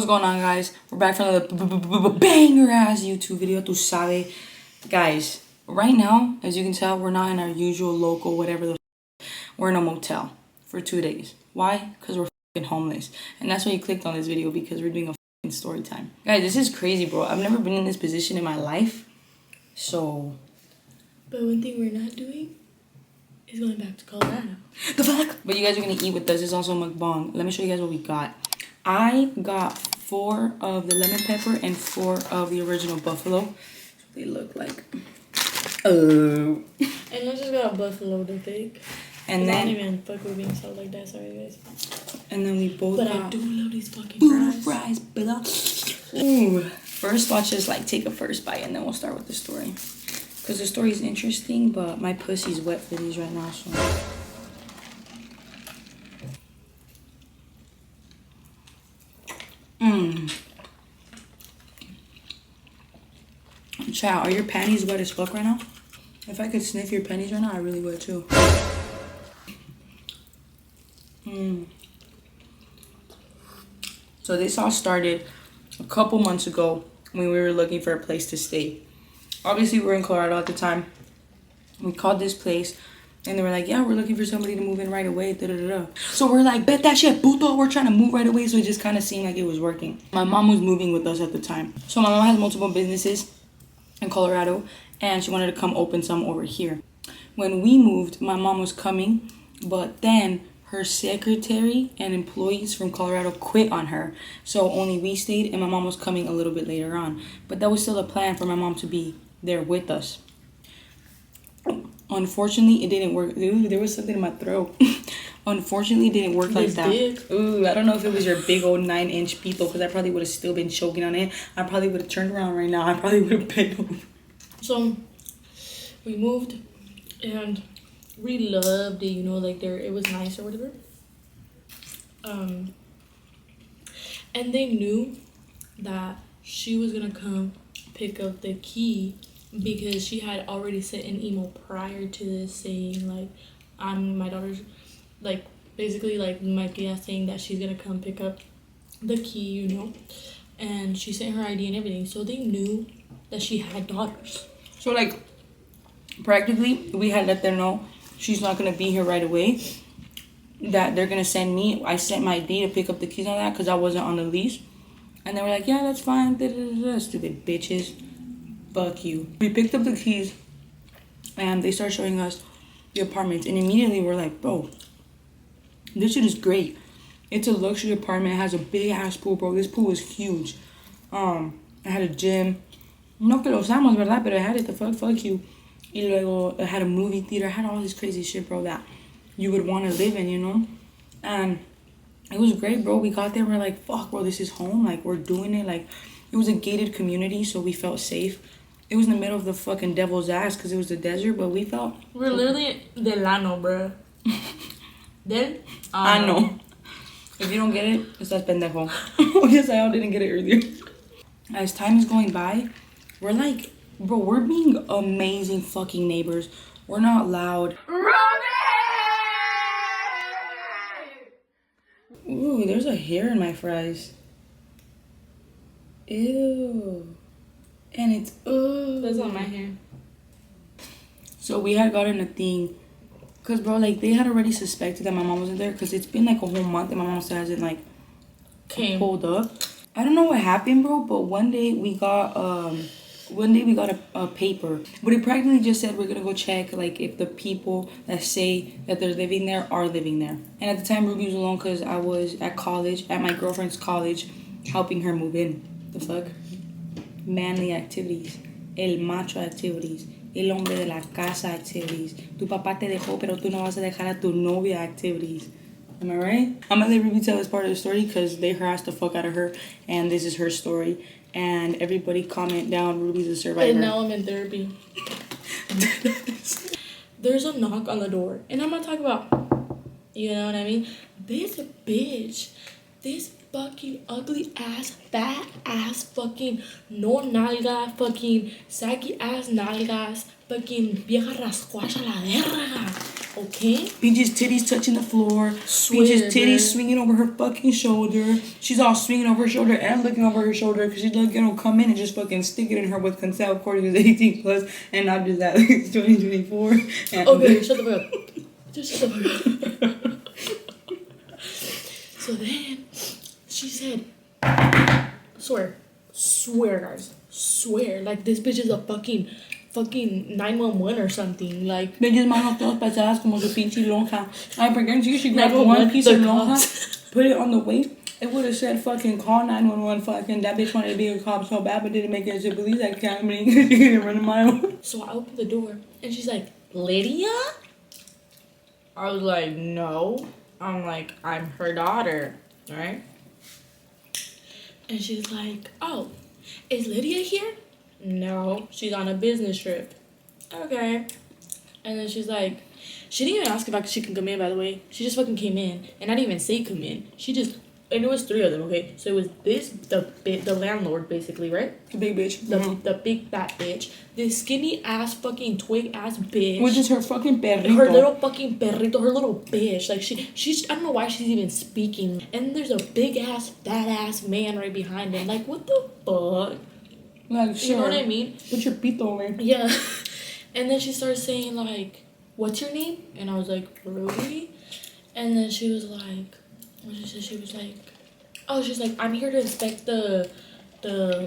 What's going on, guys? We're back for another banger ass YouTube video. Tu sabe, guys. Right now, as you can tell, we're not in our usual local whatever. We're in a motel for 2 days. Why? Because we're fucking homeless, and that's why you clicked on this video, because we're doing a fucking story time. Guys, this is crazy, bro. I've never been in this position in my life, so. But one thing we're not doing is going back to Colorado. The fuck? But you guys are gonna eat with us. It's also Mukbang. Let me show you guys what we got. I got 4 of the lemon pepper and 4 of the original buffalo. That's what they look like. Oh. And I just got buffalo to think. And then I don't even fuck with being so like that. Sorry, guys. And then we both. But got I do love these fucking fries. Ooh. First, let's just like take a first bite, and then we'll start with the story. Because the story is interesting, but my pussy's wet for these right now, so. Child, are your panties wet as fuck right now? If I could sniff your panties right now, I really would too. So this all started a couple months ago when we were looking for a place to stay. Obviously, we were in Colorado at the time. We called this place, and they were like, yeah, we're looking for somebody to move in right away. So we're like, bet that shit, puto. We're trying to move right away. So it just kind of seemed like it was working. My mom was moving with us at the time. So my mom has multiple businesses in Colorado, and she wanted to come open some over here. When we moved, my mom was coming, but then her secretary and employees from Colorado quit on her. So only we stayed, and my mom was coming a little bit later on. But that was still a plan for my mom to be there with us. Unfortunately, it didn't work. Ooh, there was something in my throat. Unfortunately, it didn't work like that. Ooh, I don't know if it was your big old 9-inch pito, because I probably would have still been choking on it. I probably would have turned around right now. I probably would have been over. So we moved, and we loved it. You know, like it was nice or whatever. And they knew that she was gonna come pick up the key, because she had already sent an email prior to this saying like, I'm my daughter's, like basically like my tia saying that she's gonna come pick up the key, you know, and she sent her ID and everything. So they knew that she had daughters. So like practically we had let them know she's not gonna be here right away, that they're gonna send me. I sent my ID to pick up the keys on that because I wasn't on the lease, and they were like, yeah, that's fine. Stupid bitches. Fuck you. We picked up the keys, and they started showing us the apartments, and immediately we're like, bro, this shit is great. It's a luxury apartment. It has a big ass pool, bro. This pool is huge. It had a gym. No que lo usamos, ¿verdad? Pero it had it, the fuck you. Y luego it had a movie theater. It had all this crazy shit, bro, that you would want to live in, you know? And it was great, bro. We got there, we're like, fuck, bro, this is home. Like, we're doing it. Like, it was a gated community, so we felt safe. It was in the middle of the fucking devil's ass because it was the desert, but we felt... We're literally del ano, bro. Del I know. If you don't get it, estás pendejo. Yes, I didn't get it earlier. As time is going by, we're like, bro, we're being amazing fucking neighbors. We're not loud. Ooh, there's a hair in my fries. Ew. And it's, ooh. That's not my hair. So we had gotten a thing. Because, bro, like, they had already suspected that my mom wasn't there. Because it's been, like, a whole month and my mom still hasn't, like, pulled up. I don't know what happened, bro. But one day we got, a paper. But it practically just said we're going to go check, like, if the people that say that they're living there are living there. And at the time, Ruby was alone because I was at college, at my girlfriend's college, helping her move in. The fuck? Manly activities. El macho activities. El hombre de la casa activities. Tu papá te dejó, pero tú no vas a dejar a tu novia activities. Am I right? I'm gonna let Ruby tell this part of the story because they harassed the fuck out of her, and this is her story. And everybody comment down, Ruby's a survivor. And now I'm in therapy. There's a knock on the door, and I'm not talking about, you know what I mean? This bitch, this fucking ugly ass, fat ass, fucking no nalga, fucking saggy ass nalgas, fucking vieja rascuacha la verga. Okay? Peach's titties touching the floor. Swear, Peach's titties bruh. swinging over her fucking shoulder. She's all swinging over her shoulder and looking over her shoulder because she's like, come in and just fucking stick it in her with consent. Of course, it's 18 plus, and not just that. It's 2024. And Okay, shut the fuck up. Just shut the fuck up. So then, she said, swear, guys, swear, like this bitch is a fucking 911 or something, like. Bitches manos todas pasadas como su pinche lonja. I forget you. She grabbed 911, one piece of the lonja, cops. put it on the waist. It would have said fucking call 911. Fucking that bitch wanted to be a cop so bad, but didn't make it to police academy because she didn't run a mile. So I opened the door and she's like, Lydia? I was like, no. I'm like, I'm her daughter, right? And she's like, oh, is Lydia here? No, she's on a business trip. Okay. And then she's like, she didn't even ask if she can come in, by the way. She just fucking came in. And I didn't even say come in. She just, and it was 3 of them, okay? So it was the landlord, basically, right? The big bitch. The big fat bitch. This skinny ass fucking twig ass bitch. Which is her fucking perrito. Her little fucking perrito, her little bitch. Like she's I don't know why she's even speaking. And there's a big ass fat ass man right behind him. Like what the fuck? Like sure. You know what I mean? Put your pito away. Yeah. And then she starts saying like, what's your name? And I was like, Ruby. And then she was like, what did she say? She was like, oh, she's like, I'm here to inspect the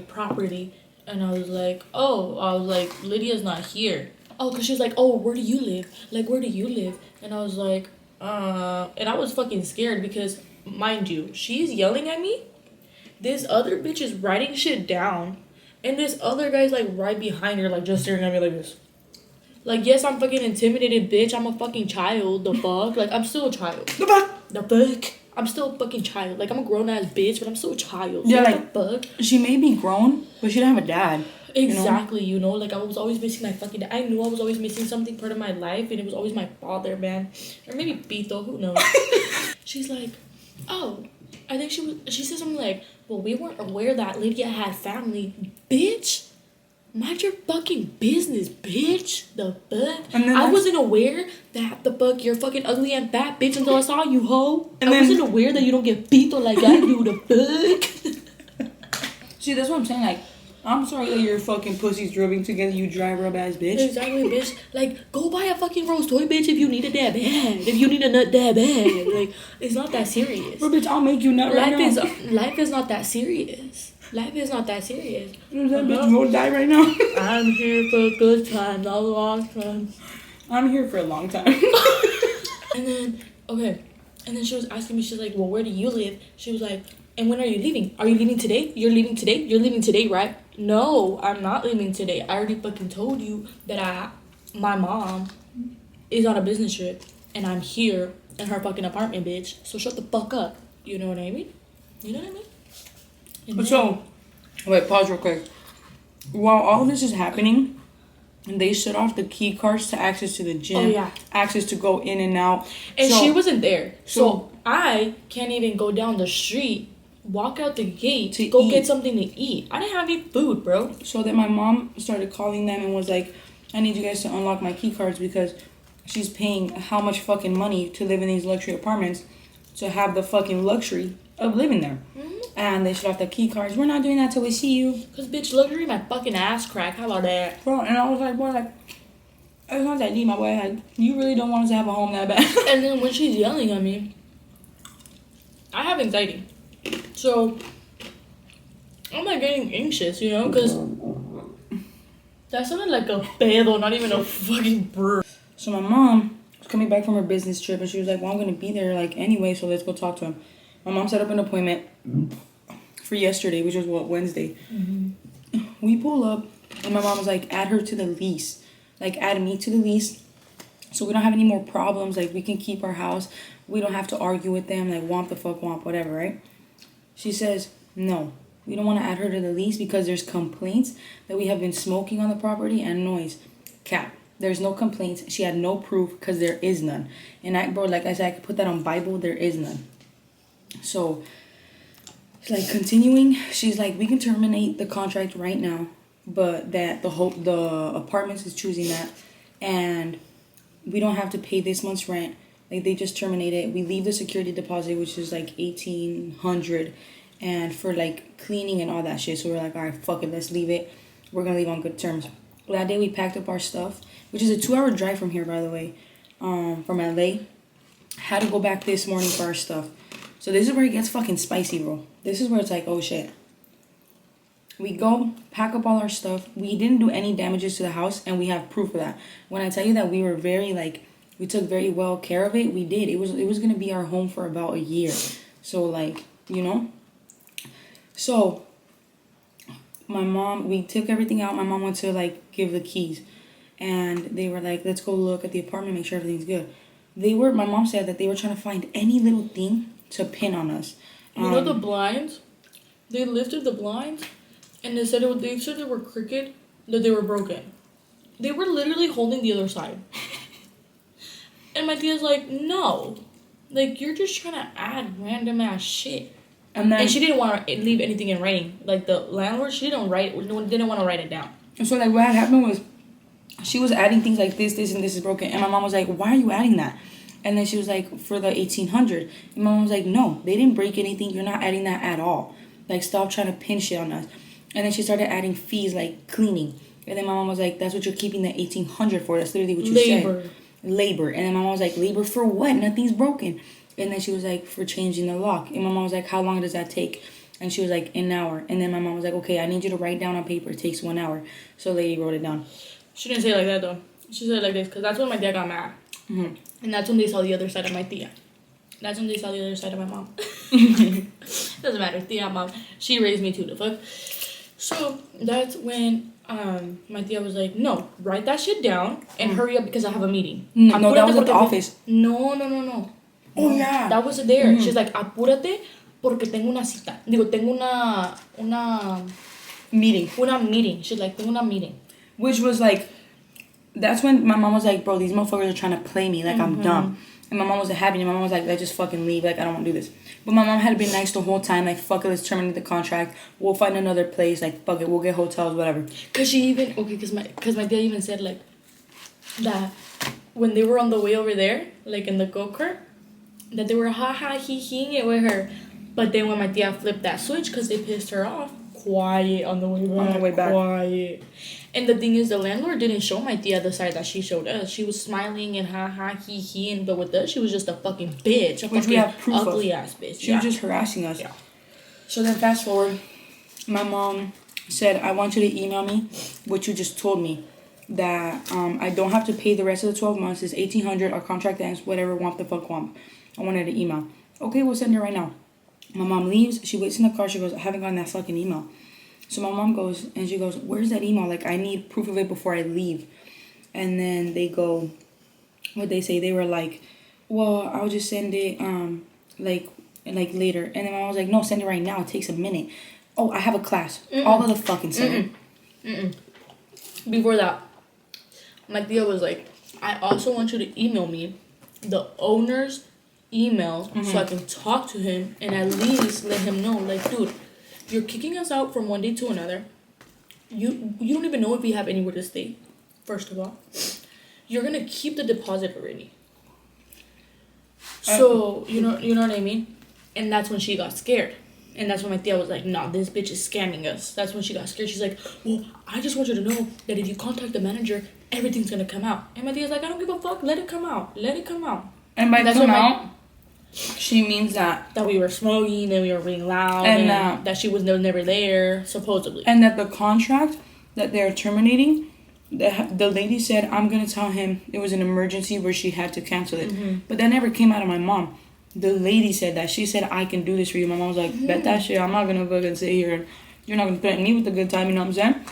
property. And I was like, Lydia's not here. Oh, because she was like, oh, where do you live? Like, where do you live? And I was like, and I was fucking scared because, mind you, she's yelling at me. This other bitch is writing shit down. And this other guy's, like, right behind her, like, just staring at me like this. Like, yes, I'm fucking intimidated, bitch. I'm a fucking child. The fuck? Like, I'm still a child. The fuck? I'm still a fucking child. Like, I'm a grown-ass bitch, but I'm still a child. Yeah, what like, the fuck? she may be grown, but she don't have a dad. Exactly, you know? Like, I was always missing my fucking dad. I knew I was always missing something part of my life, and it was always my father, man. Or maybe Pito, who knows? She's like, oh, I think she said something like, well, we weren't aware that Lydia had family. Bitch, mind your fucking business, bitch. The fuck? I wasn't aware that the fuck you're fucking ugly and fat, bitch, until I saw you, hoe. I wasn't aware that you don't get Pito like I do, the fuck. See, that's what I'm saying, like, I'm sorry that your fucking pussy's rubbing together, you dry rub ass bitch. Exactly, bitch. Like, go buy a fucking rose toy, bitch, if you need it that bad. If you need a nut that bad. Like, it's not that serious. Bro, bitch, I'll make you nut right now. Life is not that serious. Life is not that serious. That bitch will die right now. I'm here for a good time, not a long time. I'm here for a long time. And then, okay. And then she was asking me, she's like, well, where do you live? She was like, and when are you leaving? Are you leaving today? You're leaving today? You're leaving today, right? No, I'm not leaving today. I already fucking told you that my mom is on a business trip and I'm here in her fucking apartment, bitch. So shut the fuck up. You know what I mean? You know what I mean? And so, wait, pause real quick. While all this is happening, they shut off the key cards to access to the gym. Oh, yeah. Access to go in and out. And she wasn't there. So I can't even go down the street, walk out the gate, to go get something to eat. I didn't have any food, bro. So then my mom started calling them and was like, I need you guys to unlock my key cards because she's paying how much fucking money to live in these luxury apartments to have the fucking luxury of living there. Mm-hmm. And they shut off the key cards. We're not doing that till we see you. Because, bitch, luxury my fucking ass crack. How about that? Bro, and I was like, boy, like, it's not that deep, my boy. Like, you really don't want us to have a home that bad. And then when she's yelling at me, I have anxiety. So, I'm like getting anxious, you know, because that sounded like a pedo, not even a fucking bird. So my mom was coming back from her business trip and she was like, well, I'm going to be there like anyway, so let's go talk to him. My mom set up an appointment for yesterday, which was Wednesday. Mm-hmm. We pull up and my mom was like, add her to the lease. Like, add me to the lease so we don't have any more problems. Like, we can keep our house. We don't have to argue with them. Like, womp the fuck womp, whatever, right? She says, no, we don't want to add her to the lease because there's complaints that we have been smoking on the property and noise. Cap. There's no complaints. She had no proof because there is none. And bro, like I said, I could put that on Bible. There is none. So, it's like continuing. She's like, we can terminate the contract right now, but that the apartments is choosing that, and we don't have to pay this month's rent. Like, they just terminate it. We leave the security deposit, which is like $1,800, and for like cleaning and all that shit. So we're like, all right, fuck it, let's leave it. We're gonna leave on good terms. That day we packed up our stuff, which is a 2-hour drive from here, by the way, from LA. Had to go back this morning for our stuff. So this is where it gets fucking spicy, bro. This is where it's like, oh shit. We go, pack up all our stuff. We didn't do any damages to the house, and we have proof of that. When I tell you that we were very, like, we took very well care of it, we did. It was going to be our home for about a year. So, like, you know? So, my mom, we took everything out. My mom went to, like, give the keys. And they were like, let's go look at the apartment, make sure everything's good. My mom said that they were trying to find any little thing to pin on us. You know the blinds? They lifted the blinds. And they said they were crooked, that they were broken. They were literally holding the other side. And my tia's like, no. Like, you're just trying to add random ass shit. And she didn't want to leave anything in writing. Like, the landlord, she didn't want to write it down. And so, like, what had happened was, she was adding things like this, and this is broken. And my mom was like, why are you adding that? And then she was like, for the $1,800. And my mom was like, no, they didn't break anything. You're not adding that at all. Like, stop trying to pin shit on us. And then she started adding fees like cleaning. And then my mom was like, that's what you're keeping the $1,800 for. That's literally what you said. Labor. And then my mom was like, labor for what? Nothing's broken. And then she was like, for changing the lock. And my mom was like, how long does that take? And she was like, an hour. And then my mom was like, okay, I need you to write down on paper. It takes 1 hour. So lady wrote it down. She didn't say it like that though. She said it like this because that's when my dad got mad. Mm-hmm. And that's when they saw the other side of my tia. That's when they saw the other side of my mom. Doesn't matter. Tia, mom. She raised me too, the fuck. So that's when my tia was like, no, write that shit down and hurry up because I have a meeting. No, that was at the office. No. Oh, yeah. That was there. Mm-hmm. She's like, apúrate porque tengo una cita. Digo, tengo una meeting. Una meeting. She's like, tengo una meeting. Which was like, that's when my mom was like, bro, these motherfuckers are trying to play me like I'm dumb. And my mom wasn't happy. And my mom was like, let's just fucking leave. Like, I don't want to do this. But my mom had been nice the whole time. Like, fuck it, let's terminate the contract. We'll find another place. Like, fuck it, we'll get hotels, whatever. Because she even, because my dad even said, like, that when they were on the way over there, like, in the go-kart, that they were ha-ha, he-heing it with her. But then when my tia flipped that switch because they pissed her off, quiet on the way back. Quiet. And the thing is, the landlord didn't show my tia the side that she showed us. She was smiling and ha-ha, he-he, but with us, she was just a fucking bitch. A Which fucking we have proof ugly of. ass bitch. She was just harassing us. Yeah. So then fast forward, my mom said, I want you to email me what you just told me. That I don't have to pay the rest of the 12 months. It's $1,800. Our contract ends. Whatever. Womp the fuck womp. I wanted an email. Okay, we'll send it right now. My mom leaves. She waits in the car. She goes, I haven't gotten that fucking email. So my mom goes, and she goes, where's that email? Like, I need proof of it before I leave. And then they go, what they say? They were like, well, I'll just send it, like later. And then my mom was like, no, send it right now. It takes a minute. Oh, I have a class. All of the fucking sudden. Before that, my tia was like, I also want you to email me the owner's email so I can talk to him and at least let him know, like, dude, you're kicking us out from one day to another. You don't even know if we have anywhere to stay, first of all. You're going to keep the deposit already. So, you know what I mean? And that's when she got scared. And that's when my tia was like, nah, this bitch is scamming us. That's when she got scared. She's like, well, I just want you to know that if you contact the manager, everything's going to come out. And my tia's like, I don't give a fuck. Let it come out. Let it come out. And by come out, she means that we were smoking and we were being loud and that she was never there, supposedly. And that the contract that they're terminating, the lady said, I'm going to tell him it was an emergency where she had to cancel it. But that never came out of my mom. The lady said that. She said, I can do this for you. My mom was like, bet that shit. I'm not going to fucking sit here. You're not going to threaten me with a good time, you know what I'm saying?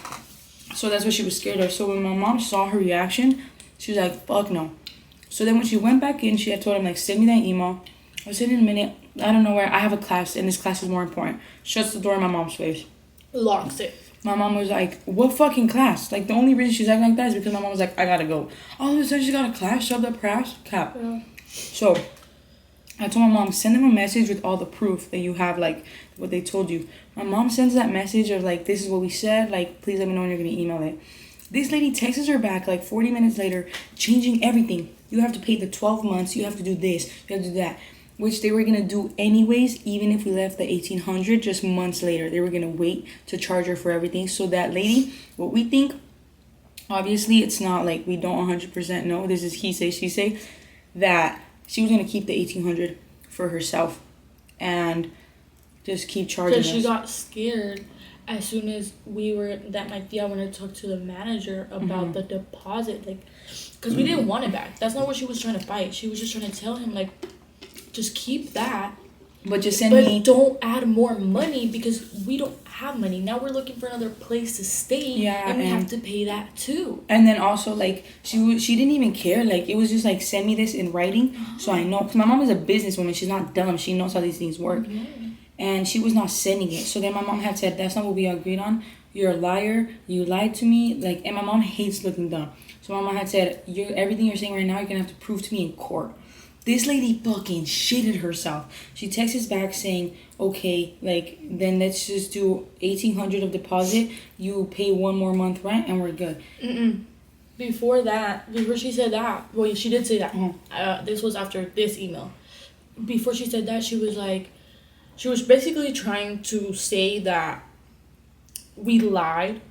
So that's what she was scared of. So when my mom saw her reaction, she was like, fuck no. So then when she went back in, she had told him, like, send me that email. I said in a minute, I don't know where. I have a class, and this class is more important. Shuts the door in my mom's face. Locks it. My mom was like, what fucking class? Like, the only reason she's acting like that is because my mom was like, I gotta go. All of a sudden, she got a class, shoved up her ass, cap. Yeah. So I told my mom, send them a message with all the proof that you have, like, what they told you. My mom sends that message of, like, this is what we said. Like, please let me know when you're going to email it. This lady texts her back, like, 40 minutes later, changing everything. you have to pay the 12 months, you have to do this, you have to do that. Which they were going to do anyways, even if we left the 1800 just months later. They were going to wait to charge her for everything. So that lady, what we think, obviously it's not like we don't 100% know, this is he say, she say, that she was going to keep the 1800 for herself and just keep charging us. Because she got scared as soon as my tia wanted to talk to the manager about the deposit. Like, because we didn't want it back. That's not what she was trying to fight. She was just trying to tell him, like, just keep that. And then also, like, she didn't even care. Like, it was just like, send me this in writing so I know. Because my mom is a businesswoman. She's not dumb. She knows how these things work. And she was not sending it. So then my mom had said, that's not what we agreed on. You're a liar. You lied to me. Like, and my mom hates looking dumb. So my mom had said, everything you're saying right now, you're going to have to prove to me in court. This lady fucking shitted herself. She texts us back saying, okay, like, then let's just do 1800 of deposit. You pay 1 more month rent and we're good. Before she said that, well, she did say that. This was after this email. Before she said that, she was basically trying to say that we lied,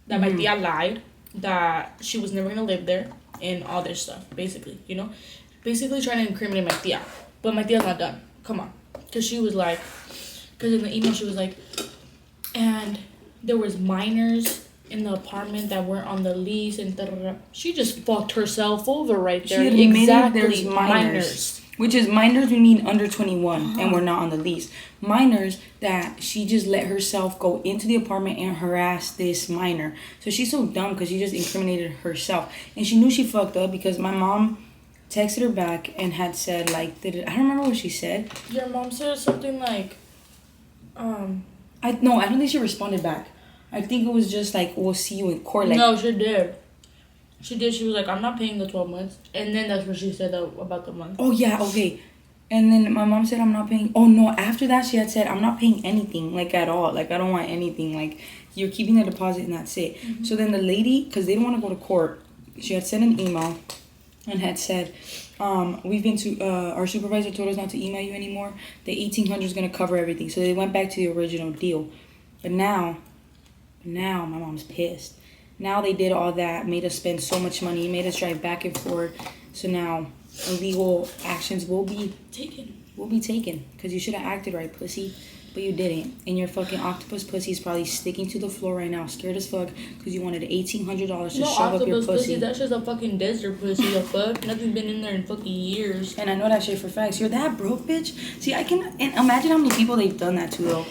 that my tia lied, that she was never going to live there, and all this stuff, basically, you know? Basically trying to incriminate my tia. But my tia's not done. Come on. Because she was like, because in the email she was like, and there was minors in the apartment that weren't on the lease, and da-da-da. She just fucked herself over right there. She admitted there's minors. Which is minors, we mean under 21, and we're not on the lease. Minors that she just let herself go into the apartment and harass this minor. So she's so dumb because she just incriminated herself. And she knew she fucked up because my mom texted her back and had said, like, I don't remember what she said. Your mom said something like, I don't think she responded back. I think it was just like, we'll see you in court. Like, no, she did. She was like, I'm not paying the 12 months. And then that's what she said about the month. Oh, yeah, okay. And then my mom said, I'm not paying. Oh, no, after that, she had said, I'm not paying anything, like, at all. Like, I don't want anything. Like, you're keeping the deposit and that's it. So then the lady, because they didn't want to go to court, she had sent an email and had said, we've been to, our supervisor told us not to email you anymore. The 1800 is going to cover everything. So they went back to the original deal. But now my mom's pissed. Now they did all that, made us spend so much money, made us drive back and forth. So now illegal actions will be taken. Because you should have acted right, pussy. But you didn't. And your fucking octopus pussy is probably sticking to the floor right now, scared as fuck, because you wanted $1,800 to shove up your pussy. That's just a fucking desert pussy, the fuck. Nothing's been in there in fucking years. And I know that shit for facts. You're that broke, bitch. See, I can and imagine how many people they've done that to, though.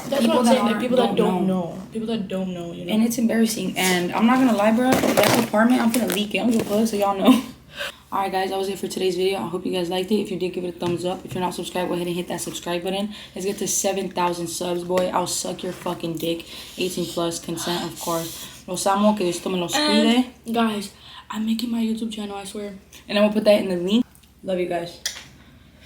That's people what I'm saying. Like, people that don't know. People that don't know, you know. And it's embarrassing. And I'm not gonna lie, bro. That apartment, I'm gonna leak it. I'm gonna plug so y'all know. Alright guys, that was it for today's video. I hope you guys liked it. If you did, give it a thumbs up. If you're not subscribed, go ahead and hit that subscribe button. Let's get to 7,000 subs, boy. I'll suck your fucking dick. 18 plus, consent, of course. Los amo, que Dios me los cuide. Guys, I'm making my YouTube channel, I swear. And I'm gonna put that in the link. Love you guys.